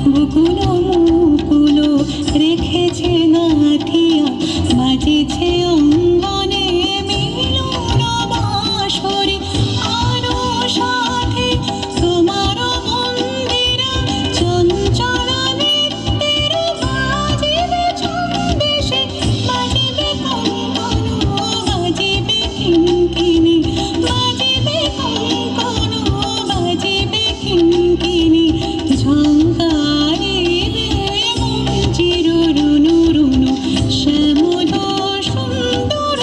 বুকুল মুকুল রেখেছে গাঁথিয়া, বাজেছে অঙ্গনে মিলন বাঁশরি। আরো সাথে তোমার মন্দিরা চঞ্চল নৃত্যের বাজিবে ছন্দেশে, বাজিবে কঙ্কণ, বাজিবে কিঙ্কিণী, বাজিবে কঙ্কণ, বাজিবে কিঙ্কিণী। ঝঙ্কারিবে মঞ্জির রুনু রুনু শ্যামল সুন্দর,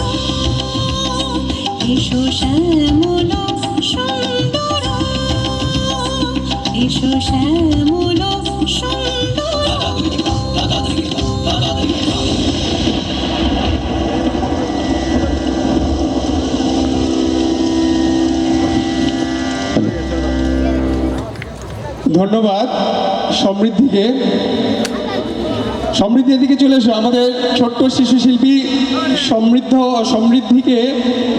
এসো শ্যামল সুন্দর, এসো শ্যামল সুন্দর। ধন্যবাদ সমৃদ্ধিকে। সমৃদ্ধি এদিকে চলে এসো। আমাদের ছোট্ট শিশু শিল্পী সমৃদ্ধিকে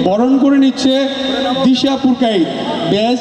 বরণ করে নিচ্ছে দিশা পুরকাইত। ব্যাচ